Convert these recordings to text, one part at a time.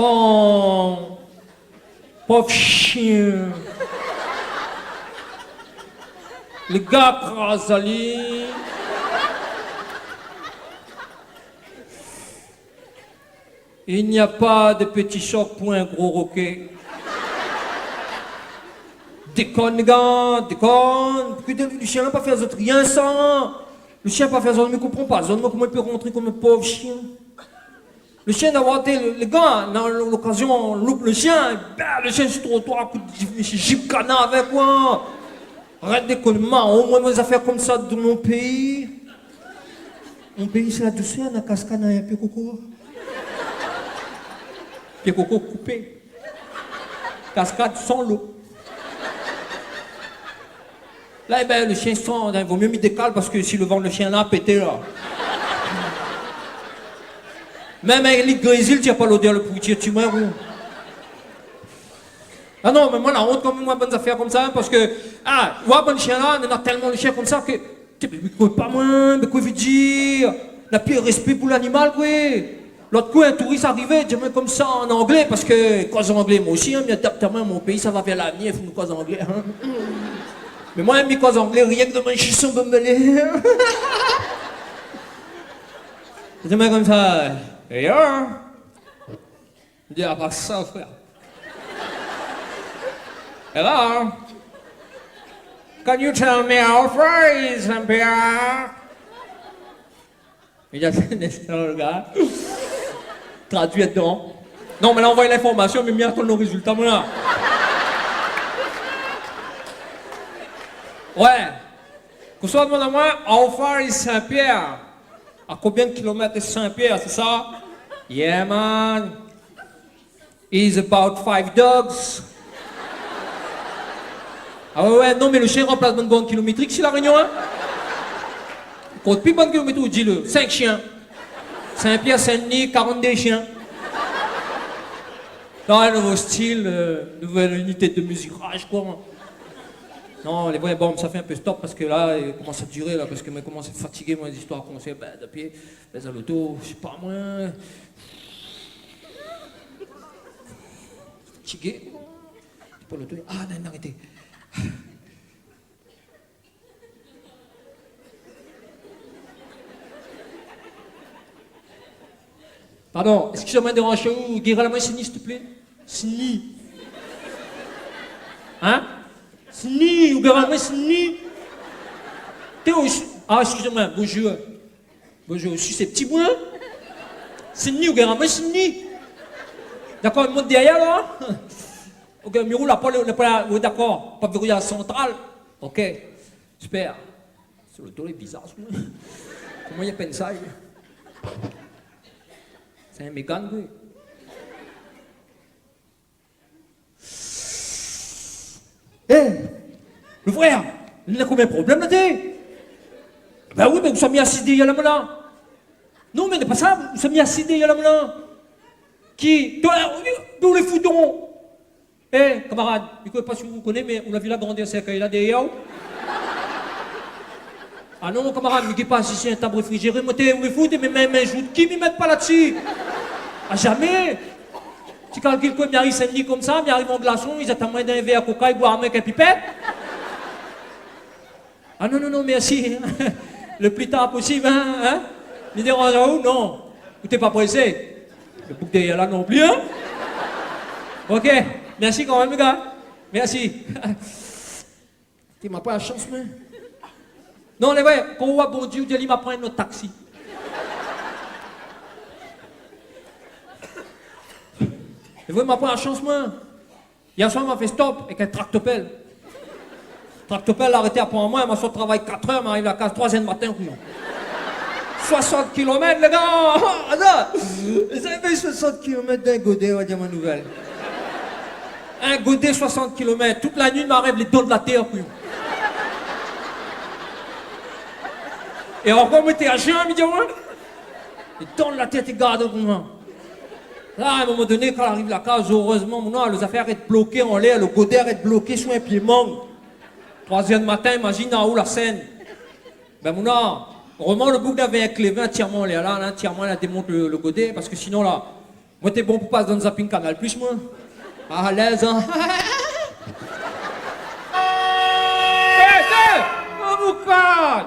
Oh, pauvre chien. Le gars Krasali. Il n'y a pas de petit choc pour un gros roquet. Déconne, les gars, déconne. Le chien n'a pas fait autres rien, ça. Le chien n'a pas fait autres, mais comprend pas. Zone-moi comment il peut rentrer comme un pauvre chien. Le chien d'avoir été, le gars, dans l'occasion, loupe le chien, bah, le chien sur le trottoir, coup de gibcana avec moi. Arrête de déconner, au moins des affaires comme ça dans mon pays. Mon pays, c'est la douceur, on a cascade, un peu coco. Pied coco coupé. Cascade sans l'eau. Là, eh ben, le chien sent, il vaut mieux m'y décale parce que si le vent de le chien là, pété là. Même avec les grésil, tu n'as pas l'odeur le pourriture, tu meurs ou? Ah non, mais moi la honte comme moi, bonnes affaires comme ça, parce que, ah, ouais, bon chien là, on a tellement de chiens comme ça que, tu sais, pas moins, mais quoi veut dire? La pire respect pour l'animal, quoi. L'autre coup, un touriste arrivait, dis moi comme ça en anglais, parce que, cause anglais, moi aussi, hein, mais adaptement, mon pays, ça va vers l'avenir, il faut nous cause anglais, hein. Mais moi, mes cause anglais, rien que de manger son bombelet. Dis moi comme ça, et là, je dis, ah, pas ça, frère. Hello? Can you tell me how far is Saint-Pierre? Il a fait le gars. Traduit dedans. Non, mais là, on voit l'information, mais attends nos résultats, moi. Ouais. Que soit demande à moi, how far is Saint-Pierre? À combien de kilomètres est Saint-Pierre, c'est ça? Yeah, man. It's about 5 dogs. Ah ouais, non, mais le chien remplace bonne bande kilométrique chez la Réunion, hein? Il compte plus bonne kilométrique, dis-le. 5 chiens. Saint-Pierre, Saint-Denis, 42 chiens. Non, un nouveau style, nouvelle unité de mesurage, quoi. Non, les voyants, bon, ça fait un peu stop parce que là, il commence à durer, là, parce que moi, commence à fatiguer, moi, les histoires qu'on sait, ben, de pied, ben, à l'auto, je sais pas, moi. Fatigué. C'est pas l'auto. Ah, non, arrêtez. Pardon, excusez-moi de déranger où? Guérir la main, Sini, s'il te plaît. Sini. Hein? Sini, ou guérir la main, Sini. T'es aussi. Ah, excusez-moi, bonjour. Bonjour, je suis ces petits bouins. Sini, ou guérir la main, Sini. D'accord, il monte derrière là. Ok, Mirou, là, pas oui, d'accord, pas verrouillage central. Ok, super. Sur le dos, il est bizarre, celui-là. Comment il y a peine ça? C'est un mécan, oui. Eh, le frère, il a combien de problèmes là-dedans? Ben oui, mais vous sommes mis assis derrière la main. Non, mais n'est pas ça, vous sommes mis assis derrière la main. Qui? D'où les foutons? Eh, camarade, je ne sais pas si vous vous connaissez, mais on a vu la grande cercueil là derrière. Ah non, camarade, mais qui passe ici un table réfrigéré, moi t'es où les foutez, mais même un joue de qui m'y mettent pas là-dessus? Ah jamais! Tu calcules quoi, m'y arrive samedi comme ça, m'y arrive en glaçon, ils attendent moins d'un verre à coca, ils boivent avec un pipette? Ah non, non, non, merci. Le plus tard possible, hein? Les dérange à où? Non. Vous t'es pas pressé? Le bouc derrière là non plus, hein? Ok. Merci quand même, les gars. Merci. Tu m'as pas la chance, mais. Non, les gars, quand on voit bon Dieu, il m'a pris notre taxi. Et vous, il m'a pris la chance, moi. Hier soir, il m'a fait stop avec un tractopelle. Tractopelle a arrêté après moi, il m'a sorti de travail 4 heures, m'arrive à la case 3h du matin, 60 km, les gars! Vous avez fait 60 km d'un godet, on va dire ma nouvelle. Un godet 60 km, toute la nuit, il m'arrive les dents de la terre, puis. Et encore, moi, t'es à chien, me dit, ouais? Les dents de la terre, t'es gardé pour moi. Là, à un moment donné, quand arrive la case, heureusement, mon les affaires arrêtent bloquées en l'air, le godet arrête bloqué sur un pied manque. 3h du matin, imagine en haut la scène. Ben, mon heureusement, le bouc avait un clévin entièrement en l'air, là, entièrement, là, démonte le godet, parce que sinon, là, Moi, t'es bon pour passer dans le zapping canal plus, moi. À l'aise, hein. Hé, avocat!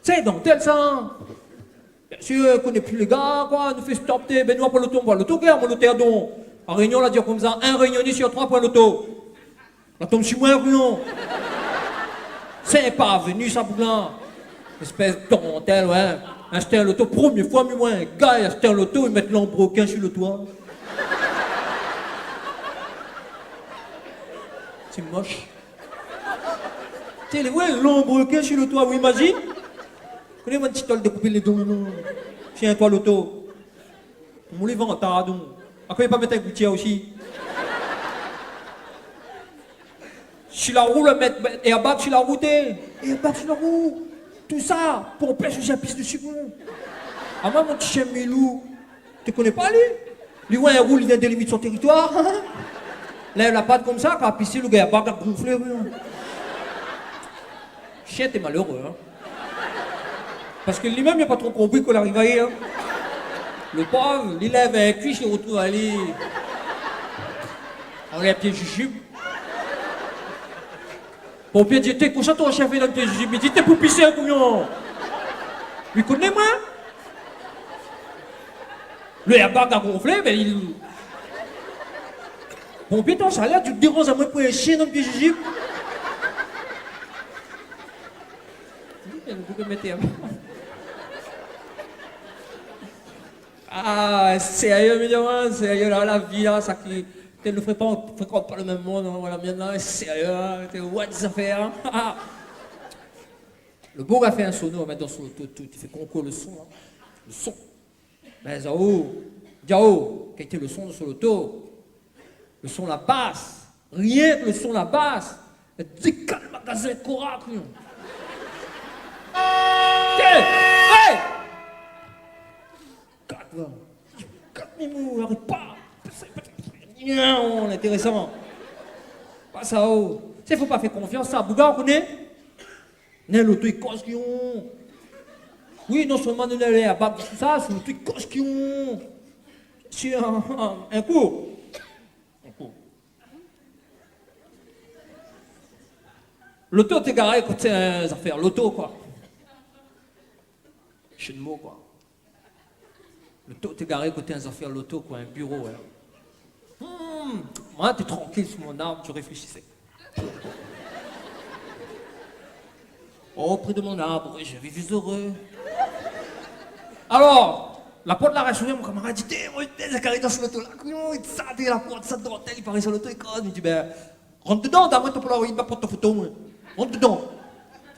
C'est dans tel sens. Bien sûr, qu'on n'est plus les gars, quoi. Nous fait stop, Benoît pour l'auto, on voit l'auto-guerre, moi, l'auto-erdon. En réunion, on l'a dit comme ça, un réunionnais sur 3 points l'auto. La tombe sur moi, réunion. C'est pas venu, ça, boulin. Espèce de dentelle, ouais. Acheter un loto, première fois, mais moi, un gars, il acheter un loto, il met l'embroquin sur le toit. C'est moche. Tu sais, ouais, l'embroquin sur le toit, vous imaginez? Connais mon petit toile de couper les dents, non? Tiens, toi, l'auto. On les vend en taradon. À quoi il pas mettre un gouttière aussi? Si la roue, le mettre, et à battre sur la route, et à battre sur la roue. Tout ça, pour empêcher que j'ai la piste de second. Ah, moi, mon petit chien Milou, tu connais pas lui? Lui, ouais, un roule, il vient des limites de son territoire. Lève la patte comme ça, quand il a pissé, le gars, il a pas gonflé. Chien, t'es malheureux, hein. Parce que lui-même, il n'a pas trop compris qu'on arrivait, hein. Le pauvre, il lève un cuisse, il retrouve à aller. On les pieds jujubes. Pompier dit, t'es couché ton chef dans le pied jujubes. Il dit, t'es pour pisser un couillon. Lui connaît, moi? Le airbag a gonflé, mais il. Pompier, ton salaire, tu te déranges à moi pour un chien dans le pied jujubes. Ah, sérieux, million, sérieux, là, la vie, là, ça qui. Tu ne fréquente pas le même monde, hein, la mienne, là, sérieux, là, what des affaires, hein? Le beau a fait un sono, maintenant, sur tout, il fait concours le son, là. Le son. Mais Zao, quel était le son sur l'auto? Le son, la basse. Rien que le son, la basse. Décale le magasin Korak, hey! 4 mimous, arrête pas! Non, intéressant. Pas ça, oh. Il faut pas faire confiance, ça. Bouga, on connaît? N'est l'auto, il cause qui ont. Oui, non seulement nous allons à battre tout ça, c'est l'auto, il cause qui ont. C'est un coup. L'auto, t'es garé côté affaires. L'auto, quoi. Chez de mots, quoi. L'auto, t'es garé côté des affaires, l'auto, quoi, un bureau, ouais. Moi, t'es tranquille sur mon arbre, tu réfléchissais. Oh, près de mon arbre, je vivais heureux. Alors, la porte l'a rassuré, mon camarade dit, t'es carré dans ce l'auto là, il ça, t'es la porte, ça devant il paraît sur l'auto, il cause. Il dit, ben, rentre dedans, t'as moi, t'as pas la porte ta photo, moi. Rentre dedans.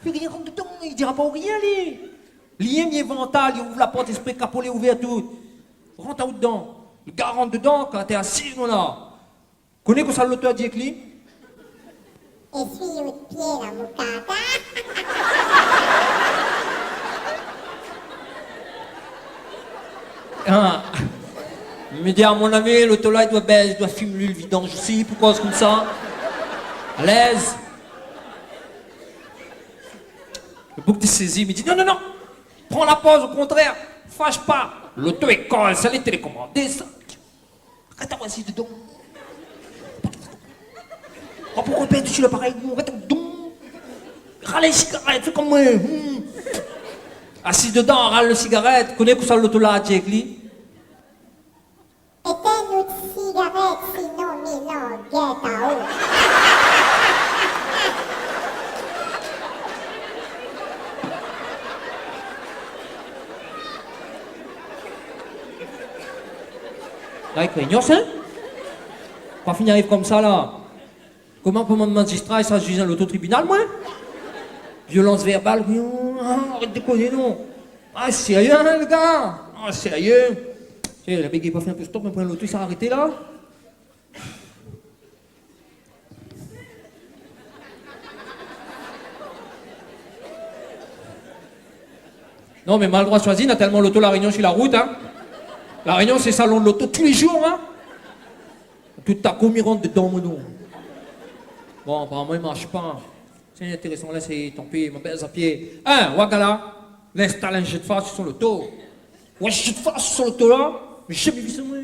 Il fait rien, rentre dedans, il dira pas rien, lui. Lien, il est vental, il ouvre la porte, esprit capolé ouvert, tout. Rentre à où dedans. Le gars rentre dedans quand t'es assis, là. Connais que ça l'auto a dit avec lui? Essuie de pied, la moucata. Ah. Il me dit, à mon ami, l'auto là, il doit baisser, il doit fumer le vidange aussi, pourquoi c'est comme ça? À l'aise. Le bouc de saisie, il me dit, non, prends la pause, au contraire, fâche pas. L'auto est colle, ça l'est télécommandé, ça. Arrête à assis dedans. Oh, pourquoi tu sur l'appareil? Arrête dedans. Râle les cigarettes, fais comme moi. Assis dedans, râle le cigarette. Connais que ça l'auto là, Jack Lee? Éteins-nous de cigarettes, sinon, Milan, guette à haut. Là, il craignot, hein? Pas finir arrive comme ça, là. Comment peut mon magistrat et ça juge à l'autotribunal, moi? Violence verbale, arrête de déconner, non. Ah, sérieux, hein, le gars? Ah, sérieux? Tu sais, la bégaye pas fait un peu stop, mais pour l'auto, il s'est arrêté, là. Non, mais mal droit choisi, on a tellement l'auto la Réunion sur la route, hein. La Réunion, c'est salon de l'auto tous les jours, hein. Toute ta commis rentre dedans, mon nom. Bon, apparemment, il marche pas. C'est intéressant, là, c'est tant pis, ma baisse à pied. Wagala, là, installe un jet de face sur l'auto. Ouais, jet de face sur l'auto, là. Mais j'ai jamais vu ça, moi.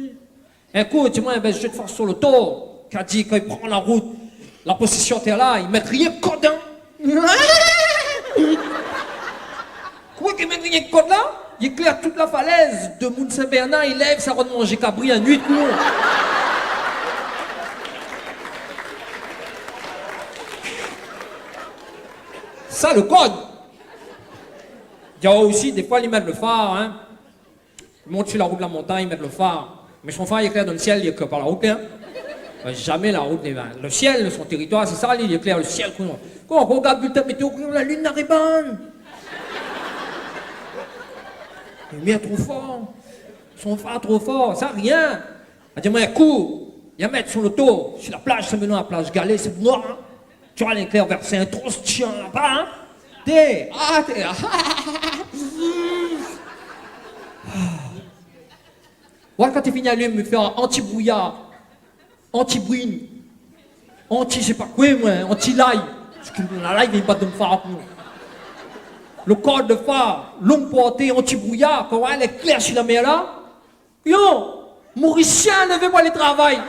Un coup, dis-moi, un jet de face sur l'auto. Qui a dit, quand il prend la route, la position t'es là, il met rien que code, hein. Quoi qu'il met rien que code, là? Il éclaire toute la falaise de Mount Saint-Bernard, il lève, ça va de manger cabri à nuit de cours. Ça, le code. Il y a aussi, des fois, ils mettent le phare, hein. Ils montent sur la route de la montagne, ils mettent le phare. Mais son phare, il éclaire dans le ciel, il éclaire par la route, hein. Jamais la route n'est vaine. Le ciel, son territoire, c'est ça, il éclaire le ciel. Quand on regarde le bulletin météo, la lune n'arrive pas. Il met trop fort. Son phare trop fort, ça, rien. Elle dit, moi, un coup, il y a mettre sur l'auto, sur la plage, c'est maintenant la plage Galée, c'est noir, hein. Tu vois l'éclair versé un trop de chien là-bas, hein? Ouais, quand tu fini à lui, me faire anti-brouillard, anti-bruine, anti, je sais pas quoi, moi, anti-laille. Parce que la laille vient pas de me faire. Le code de phare, longue portée, anti-brouillard, quand elle est claire sur la mer là, yo, Mauricien, levez-moi les travail.